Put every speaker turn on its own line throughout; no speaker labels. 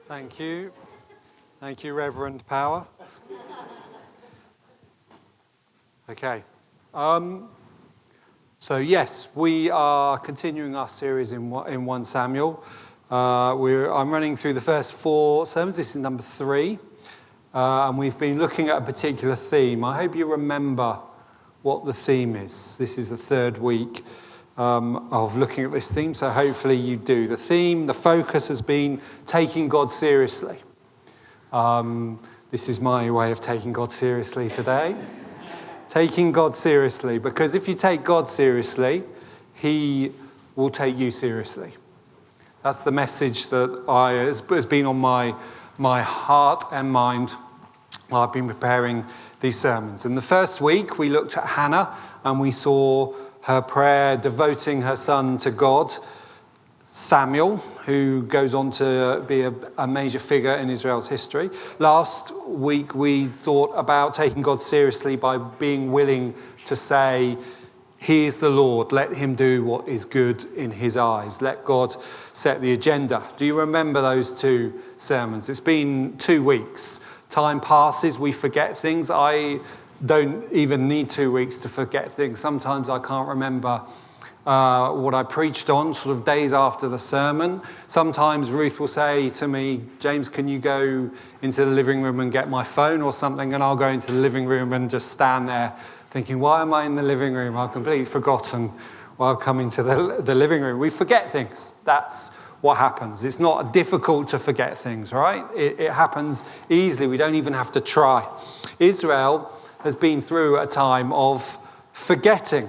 Thank you. Thank you, Reverend Power. Okay. So yes, we are continuing our series in 1 Samuel. I'm running through the first 4 sermons. This is number 3. And we've been looking at a particular theme. I hope you remember what the theme is. This is the 3rd week of looking at this theme, so hopefully you do. The theme, the focus has been taking God seriously. This is my way of taking God seriously today. Taking God seriously, because if you take God seriously, He will take you seriously. That's the message that has been on my heart and mind while I've been preparing these sermons. In the first week, we looked at Hannah and we saw her prayer devoting her son to God, Samuel, who goes on to be a major figure in Israel's history. Last week, we thought about taking God seriously by being willing to say, He is the Lord, let him do what is good in his eyes. Let God set the agenda. Do you remember those 2 sermons? It's been 2 weeks. Time passes, we forget things. I don't even need 2 weeks to forget things. Sometimes I can't remember what I preached on, sort of days after the sermon. Sometimes Ruth will say to me, James, can you go into the living room and get my phone or something? And I'll go into the living room and just stand there thinking, why am I in the living room? I've completely forgotten while coming to the living room. We forget things. That's what happens. It's not difficult to forget things, right? It happens easily. We don't even have to try. Israel has been through a time of forgetting.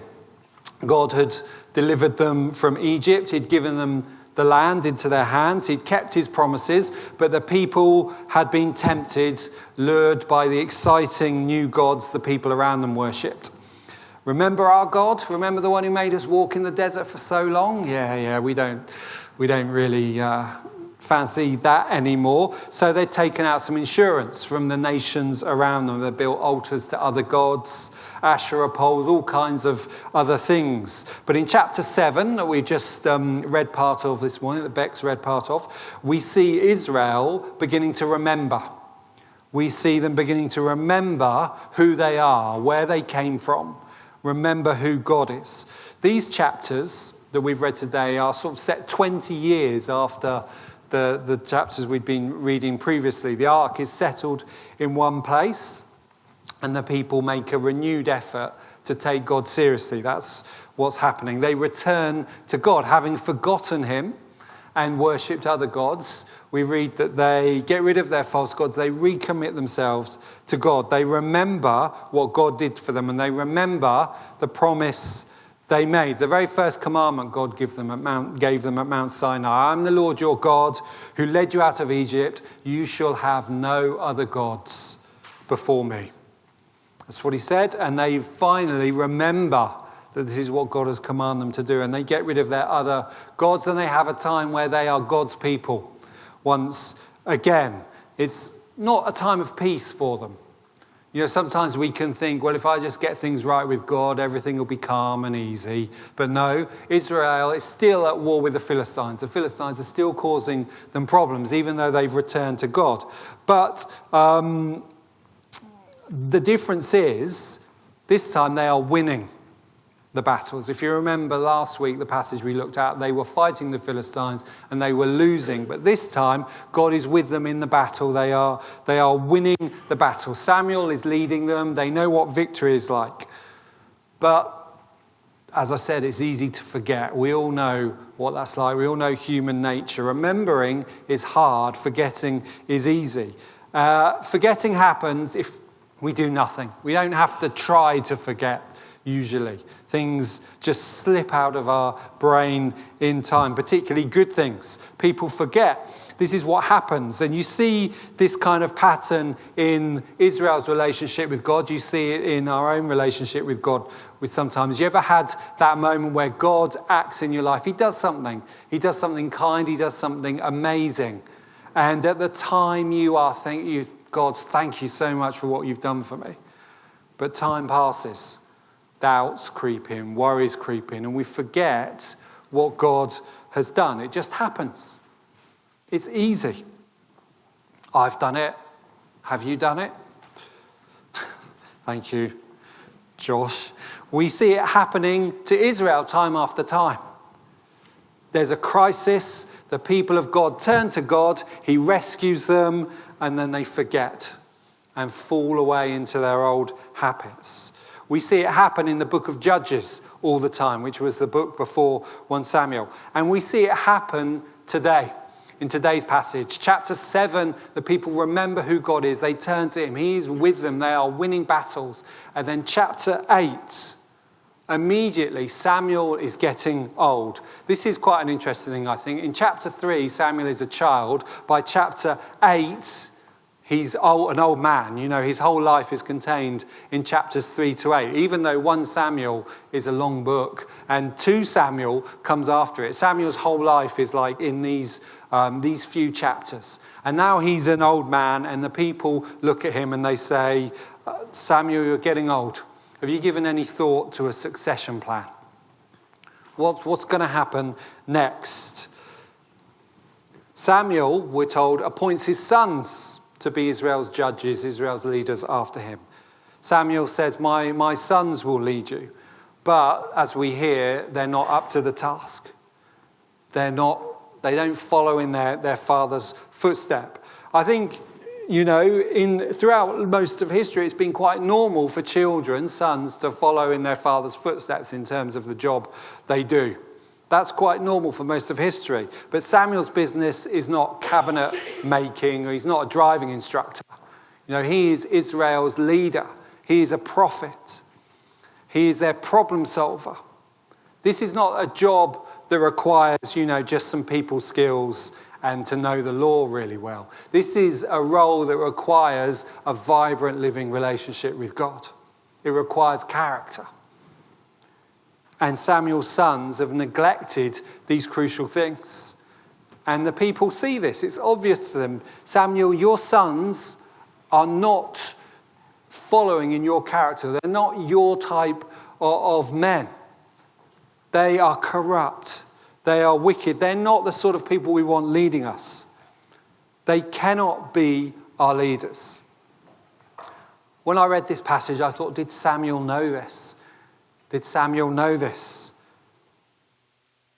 God had delivered them from Egypt. He'd given them the land into their hands. He'd kept his promises, but the people had been tempted, lured by the exciting new gods the people around them worshipped. Remember our God? Remember the one who made us walk in the desert for so long? Yeah, we don't really fancy that anymore. So they'd taken out some insurance from the nations around them. They built altars to other gods, Asherah poles, all kinds of other things. But in chapter 7, that we just read part of this morning, that Beck's read part of, we see Israel beginning to remember. We see them beginning to remember who they are, where they came from, remember who God is. These chapters that we've read today are sort of set 20 years after the chapters we'd been reading previously. The ark is settled in one place, and the people make a renewed effort to take God seriously. That's what's happening. They return to God, having forgotten him and worshipped other gods. We read that they get rid of their false gods. They recommit themselves to God. They remember what God did for them, and they remember the promise they made. The very first commandment God gave them at Mount Sinai. I am the Lord your God who led you out of Egypt. You shall have no other gods before me. That's what he said. And they finally remember that this is what God has commanded them to do. And they get rid of their other gods, and they have a time where they are God's people once again. It's not a time of peace for them. You know, sometimes we can think, well, if I just get things right with God, everything will be calm and easy. But no, Israel is still at war with the Philistines. The Philistines are still causing them problems, even though they've returned to God. But the difference is, this time they are winning the battles. If you remember last week, the passage we looked at, they were fighting the Philistines and they were losing. But this time, God is with them in the battle. They are winning the battle. Samuel is leading them. They know what victory is like. But as I said, it's easy to forget. We all know what that's like. We all know human nature. Remembering is hard. Forgetting is easy. Forgetting happens if we do nothing. We don't have to try to forget. Usually, things just slip out of our brain in time, particularly good things. People forget. This is what happens. And you see this kind of pattern in Israel's relationship with God. You see it in our own relationship with God. Sometimes you ever had that moment where God acts in your life? He does something. He does something kind. He does something amazing. And at the time you are thinking, God, thank you so much for what you've done for me. But time passes. Doubts creep in, worries creep in, and we forget what God has done. It just happens. It's easy. I've done it. Have you done it? Thank you, Josh. We see it happening to Israel time after time. There's a crisis. The people of God turn to God. He rescues them, and then they forget and fall away into their old habits. We see it happen in the book of Judges all the time, which was the book before 1 Samuel. And we see it happen today, in today's passage. Chapter 7, the people remember who God is. They turn to him. He is with them. They are winning battles. And then chapter 8, immediately Samuel is getting old. This is quite an interesting thing, I think. In chapter 3, Samuel is a child. By chapter 8, he's an old man. You know, his whole life is contained in chapters 3 to 8, even though 1 Samuel is a long book and 2 Samuel comes after it. Samuel's whole life is like in these few chapters. And now he's an old man, and the people look at him and they say, Samuel, you're getting old. Have you given any thought to a succession plan? What's going to happen next? Samuel, we're told, appoints his sons to be Israel's judges, Israel's leaders after him. Samuel says, my sons will lead you. But as we hear, they're not up to the task. They don't follow in their father's footstep. I think, you know, throughout most of history, it's been quite normal for children, sons, to follow in their father's footsteps in terms of the job they do. That's quite normal for most of history. But Samuel's business is not cabinet making, or he's not a driving instructor. You know, he is Israel's leader. He is a prophet. He is their problem solver. This is not a job that requires, you know, just some people skills and to know the law really well. This is a role that requires a vibrant living relationship with God. It requires character. And Samuel's sons have neglected these crucial things. And the people see this. It's obvious to them. Samuel, your sons are not following in your character. They're not your type of men. They are corrupt. They are wicked. They're not the sort of people we want leading us. They cannot be our leaders. When I read this passage, I thought, did Samuel know this? Did Samuel know this?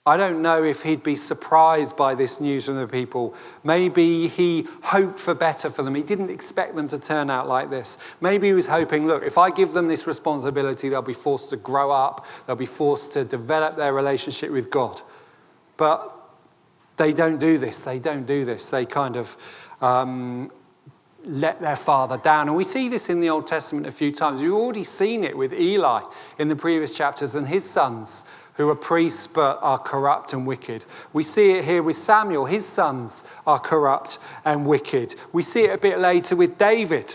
I don't know if he'd be surprised by this news from the people. Maybe he hoped for better for them. He didn't expect them to turn out like this. Maybe he was hoping, look, if I give them this responsibility, they'll be forced to grow up. They'll be forced to develop their relationship with God. But they don't do this. They don't do this. They kind of let their father down. And we see this in the Old Testament a few times. We've already seen it with Eli in the previous chapters and his sons, who are priests but are corrupt and wicked. We see it here with Samuel. His sons are corrupt and wicked. We see it a bit later with David,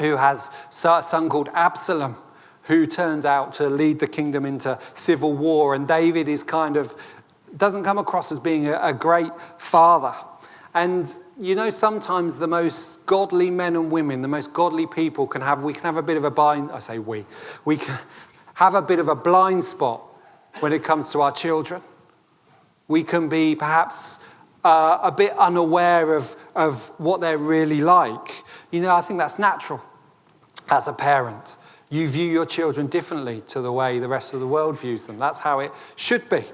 who has a son called Absalom, who turns out to lead the kingdom into civil war. And David is doesn't come across as being a great father. And, you know, sometimes the most godly men and women, the most godly people we can have a bit of a we can have a bit of a blind spot when it comes to our children. We can be perhaps a bit unaware of what they're really like. You know, I think that's natural as a parent. You view your children differently to the way the rest of the world views them. That's how it should be.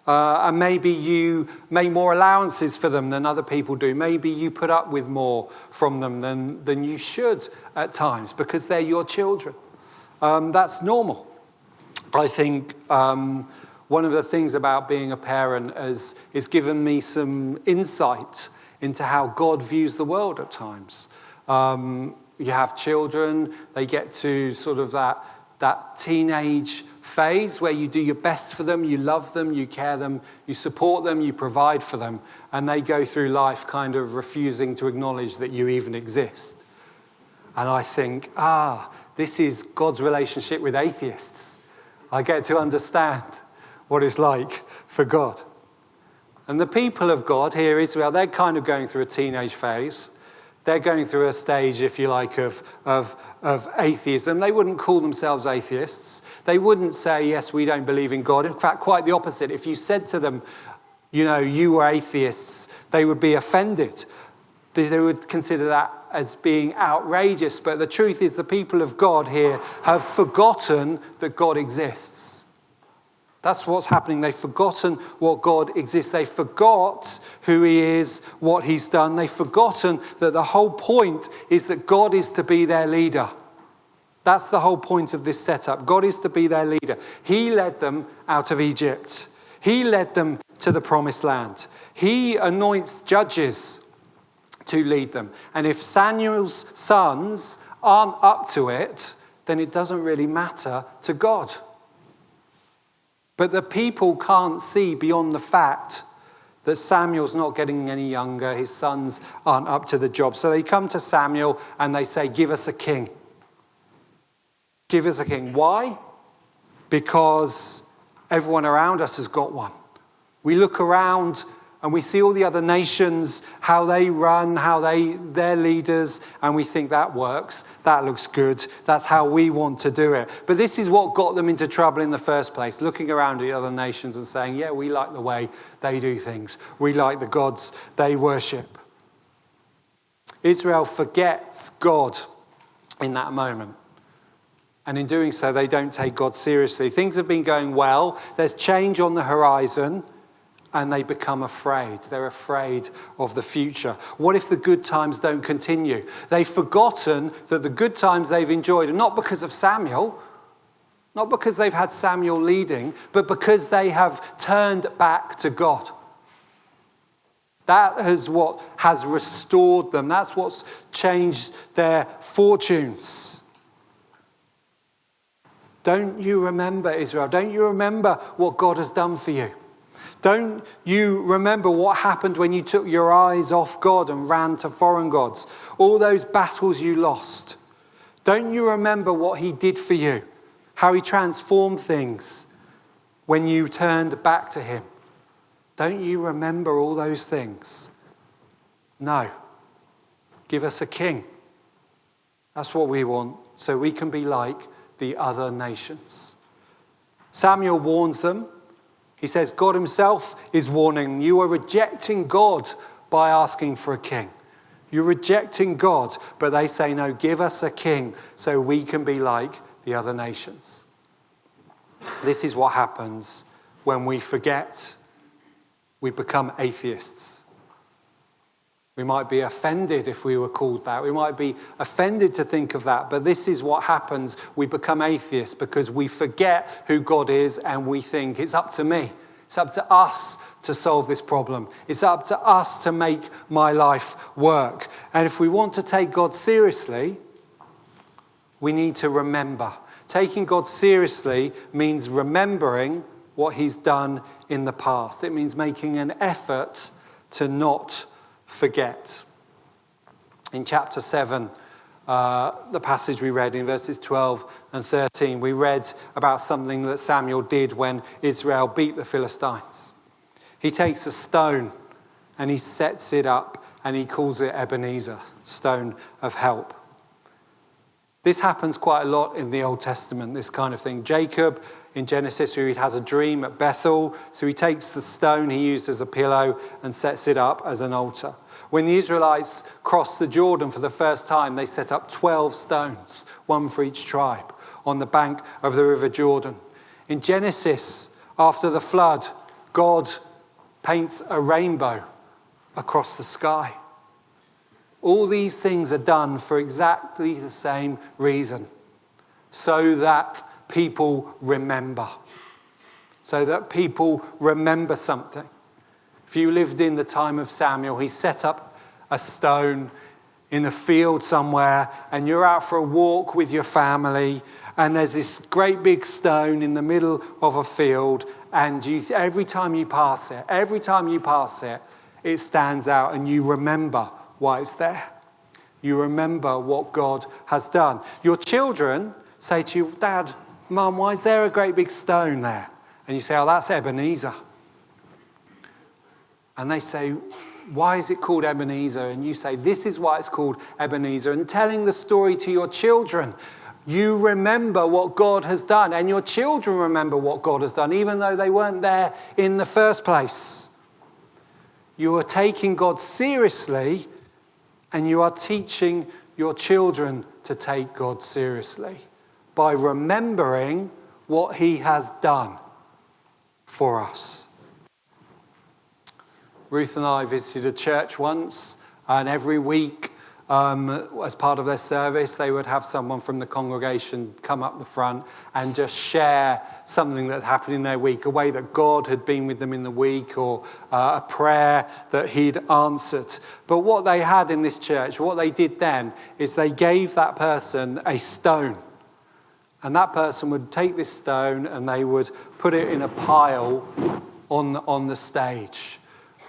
And maybe you make more allowances for them than other people do. Maybe you put up with more from them than you should at times because they're your children. That's normal. I think one of the things about being a parent is given me some insight into how God views the world at times. You have children, they get to sort of that teenage phase where you do your best for them, you love them, you care them, you support them, you provide for them, and they go through life kind of refusing to acknowledge that you even exist. And I think, this is God's relationship with atheists. I get to understand what it's like for God. And the people of God here, Israel, they're kind of going through a teenage phase. They're going through a stage, if you like, of atheism. They wouldn't call themselves atheists. They wouldn't say, yes, we don't believe in God. In fact, quite the opposite. If you said to them, you know, you were atheists, they would be offended. They would consider that as being outrageous. But the truth is the people of God here have forgotten that God exists. That's what's happening. They've forgotten what God exists. They forgot who he is, what he's done. They've forgotten that the whole point is that God is to be their leader. That's the whole point of this setup. God is to be their leader. He led them out of Egypt. He led them to the promised land. He anoints judges to lead them. And if Samuel's sons aren't up to it, then it doesn't really matter to God. But the people can't see beyond the fact that Samuel's not getting any younger. His sons aren't up to the job. So they come to Samuel and they say, give us a king. Give us a king. Why? Because everyone around us has got one. We look around and we see all the other nations, how they run, their leaders, and we think that works, that looks good, that's how we want to do it. But this is what got them into trouble in the first place, looking around at the other nations and saying, yeah, we like the way they do things. We like the gods they worship. Israel forgets God in that moment. And in doing so, they don't take God seriously. Things have been going well. There's change on the horizon. And they become afraid. They're afraid of the future. What if the good times don't continue? They've forgotten that the good times they've enjoyed are not because of Samuel, not because they've had Samuel leading, but because they have turned back to God. That is what has restored them. That's what's changed their fortunes. Don't you remember, Israel? Don't you remember what God has done for you? Don't you remember what happened when you took your eyes off God and ran to foreign gods? All those battles you lost. Don't you remember what he did for you? How he transformed things when you turned back to him? Don't you remember all those things? No. Give us a king. That's what we want, so we can be like the other nations. Samuel warns them. He says, God himself is warning. You are rejecting God by asking for a king. You're rejecting God, but they say, no, give us a king so we can be like the other nations. This is what happens when we forget. We become atheists. We might be offended if we were called that. We might be offended to think of that. But this is what happens. We become atheists because we forget who God is and we think it's up to me. It's up to us to solve this problem. It's up to us to make my life work. And if we want to take God seriously, we need to remember. Taking God seriously means remembering what he's done in the past. It means making an effort to not forget. In chapter 7, the passage we read in verses 12 and 13, we read about something that Samuel did when Israel beat the Philistines. He takes a stone and he sets it up and he calls it Ebenezer, stone of help. This happens quite a lot in the Old Testament, this kind of thing. Jacob in Genesis, who he has a dream at Bethel, so he takes the stone he used as a pillow and sets it up as an altar. When the Israelites crossed the Jordan for the first time, they set up 12 stones, one for each tribe, on the bank of the River Jordan. In Genesis, after the flood, God paints a rainbow across the sky. All these things are done for exactly the same reason, so that people remember. So that people remember something. If you lived in the time of Samuel, he set up a stone in a field somewhere, and you're out for a walk with your family, and there's this great big stone in the middle of a field, and every time you pass it, it stands out, and you remember why it's there. You remember what God has done. Your children say to you, Dad, Mum, why is there a great big stone there? And you say, oh, that's Ebenezer. And they say, why is it called Ebenezer? And you say, this is why it's called Ebenezer. And telling the story to your children, you remember what God has done. And your children remember what God has done, even though they weren't there in the first place. You are taking God seriously And you are teaching your children to take God seriously by remembering what he has done for us. Ruth and I visited a church once, and every week, as part of their service, they would have someone from the congregation come up the front and just share something that happened in their week, a way that God had been with them in the week, or a prayer that he'd answered. But what they had in this church, what they did then, is they gave that person a stone. And that person would take this stone and they would put it in a pile on the stage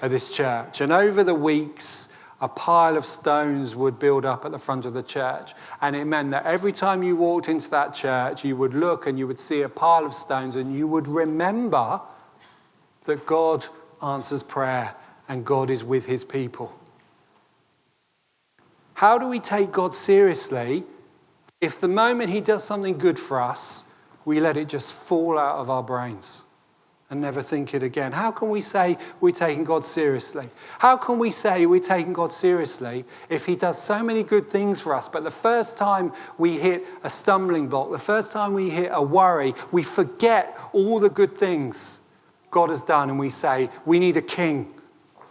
of this church. And over the weeks, a pile of stones would build up at the front of the church. And it meant that every time you walked into that church, you would look and you would see a pile of stones, and you would remember that God answers prayer and God is with his people. How do we take God seriously if the moment he does something good for us, we let it just fall out of our brains and never think it again? How can we say we're taking God seriously? How can we say we're taking God seriously if he does so many good things for us, but the first time we hit a stumbling block, the first time we hit a worry, we forget all the good things God has done, and we say we need a king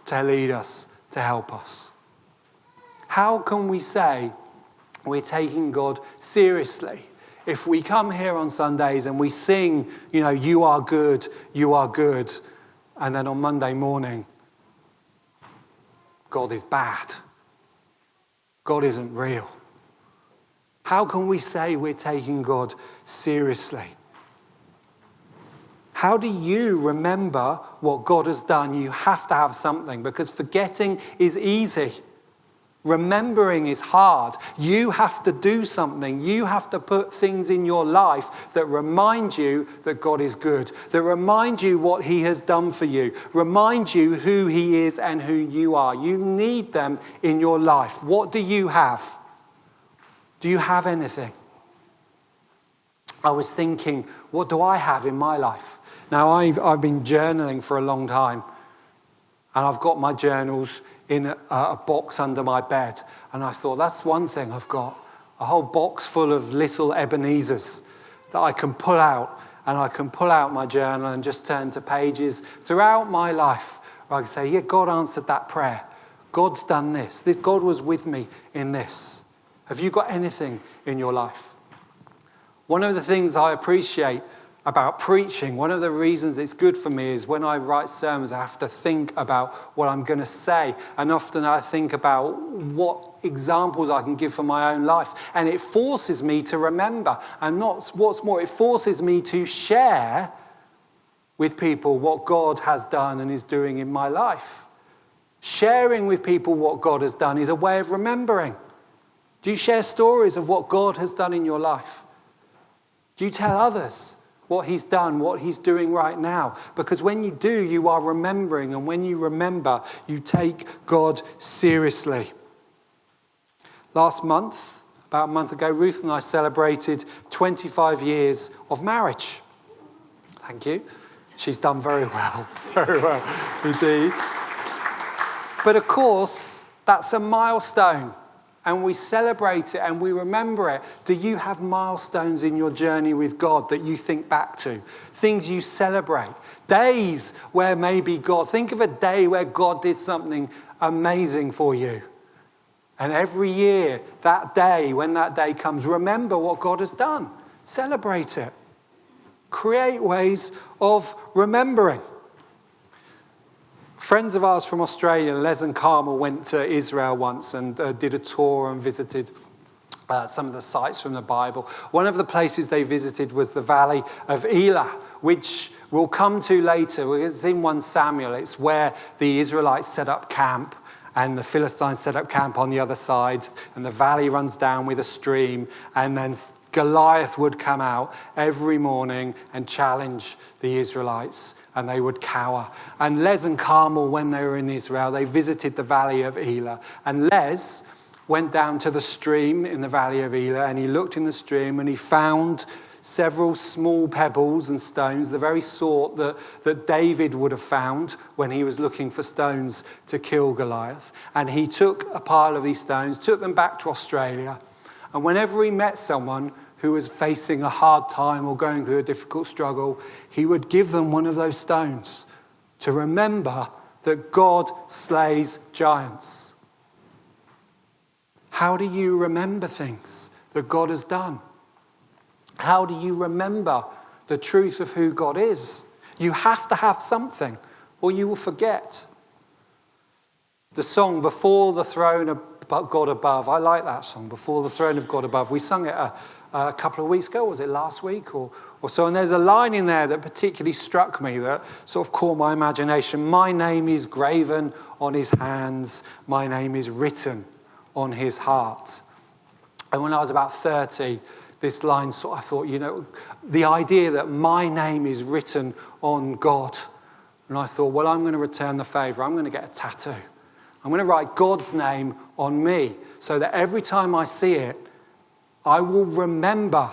to lead us, to help us? How can we say we're taking God seriously if we come here on Sundays and we sing, you are good, and then on Monday morning, God is bad. God isn't real. How can we say we're taking God seriously? How do you remember what God has done? You have to have something, because forgetting is easy. Remembering is hard. You have to do something. You have to put things in your life that remind you that God is good, that remind you what he has done for you, remind you who he is and who you are. You need them in your life. What do you have? Do you have anything? I was thinking, what do I have in my life? Now, I've been journaling for a long time, and I've got my journals in a box under my bed. And I thought, that's one thing I've got. A whole box full of little Ebenezers that I can pull out. And I can pull out my journal and just turn to pages throughout my life where I can say, yeah, God answered that prayer. God's done this. God was with me in this. Have you got anything in your life? One of the things I appreciate about preaching, one of the reasons it's good for me is when I write sermons, I have to think about what I'm going to say. And often I think about what examples I can give from my own life. And it forces me to remember. And what's more, it forces me to share with people what God has done and is doing in my life. Sharing with people what God has done is a way of remembering. Do you share stories of what God has done in your life? Do you tell others what he's done, what he's doing right now? Because when you do, you are remembering. And when you remember, you take God seriously. Last month, about a month ago, Ruth and I celebrated 25 years of marriage. Thank you. She's done very well. Very well indeed. But of course, that's a milestone. And we celebrate it and we remember it. Do you have milestones in your journey with God that you think back to? Things you celebrate. Days where maybe think of a day where God did something amazing for you. And every year, that day, when that day comes, remember what God has done. Celebrate it. Create ways of remembering. Friends of ours from Australia, Les and Carmel, went to Israel once and did a tour and visited some of the sites from the Bible. One of the places they visited was the Valley of Elah, which we'll come to later. It's in 1 Samuel. It's where the Israelites set up camp and the Philistines set up camp on the other side, and the valley runs down with a stream, and then Goliath would come out every morning and challenge the Israelites, and they would cower. And Les and Carmel, when they were in Israel, they visited the Valley of Elah. And Les went down to the stream in the Valley of Elah, and he looked in the stream and he found several small pebbles and stones, the very sort that David would have found when he was looking for stones to kill Goliath. And he took a pile of these stones, took them back to Australia. And whenever he met someone who was facing a hard time or going through a difficult struggle, he would give them one of those stones to remember that God slays giants. How do you remember things that God has done? How do you remember the truth of who God is? You have to have something, or you will forget. The song, Before the Throne of God Above, I like that song, Before the Throne of God Above. We sung it a couple of weeks ago, was it last week or so? And there's a line in there that particularly struck me, that sort of caught my imagination. My name is graven on his hands, my name is written on his heart. And when I was about 30, this line, I thought, the idea that my name is written on God. And I thought, well, I'm going to return the favour. I'm going to get a tattoo. I'm going to write God's name on me so that every time I see it, I will remember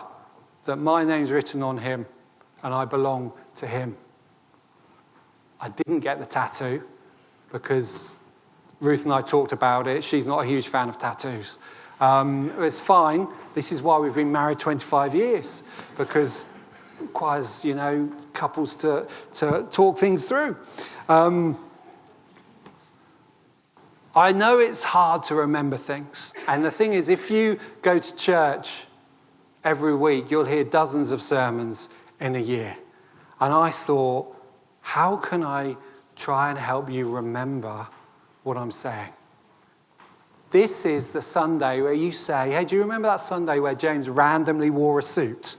that my name's written on him and I belong to him. I didn't get the tattoo because Ruth and I talked about it. She's not a huge fan of tattoos. It's fine. This is why we've been married 25 years, because it requires, couples to talk things through. I know it's hard to remember things. And the thing is, if you go to church every week, you'll hear dozens of sermons in a year. And I thought, how can I try and help you remember what I'm saying? This is the Sunday where you say, hey, do you remember that Sunday where James randomly wore a suit?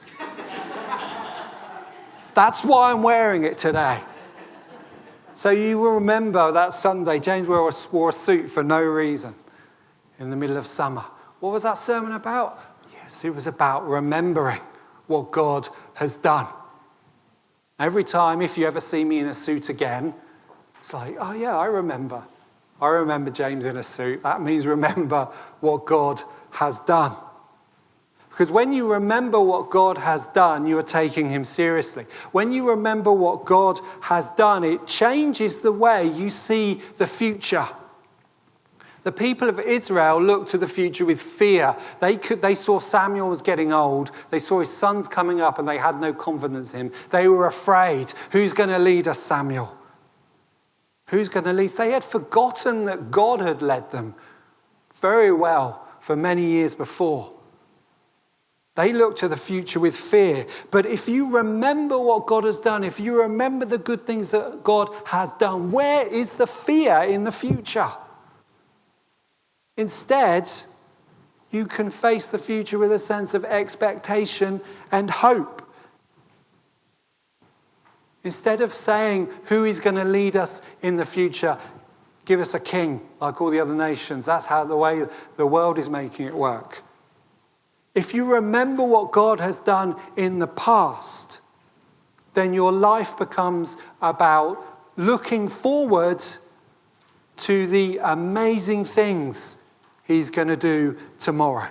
That's why I'm wearing it today. So you will remember that Sunday James wore a suit for no reason in the middle of summer. What was that sermon about? Yes, it was about remembering what God has done. Every time, if you ever see me in a suit again, it's like, oh yeah, I remember James in a suit. That means remember what God has done. Because when you remember what God has done, you are taking him seriously. When you remember what God has done, it changes the way you see the future. The people of Israel looked to the future with fear. They saw Samuel was getting old. They saw his sons coming up and they had no confidence in him. They were afraid. Who's going to lead us, Samuel? Who's going to lead? They had forgotten that God had led them very well for many years before. They look to the future with fear. But if you remember what God has done, if you remember the good things that God has done, where is the fear in the future? Instead, you can face the future with a sense of expectation and hope. Instead of saying who is going to lead us in the future, give us a king like all the other nations. That's how the way the world is making it work. If you remember what God has done in the past, then your life becomes about looking forward to the amazing things he's going to do tomorrow.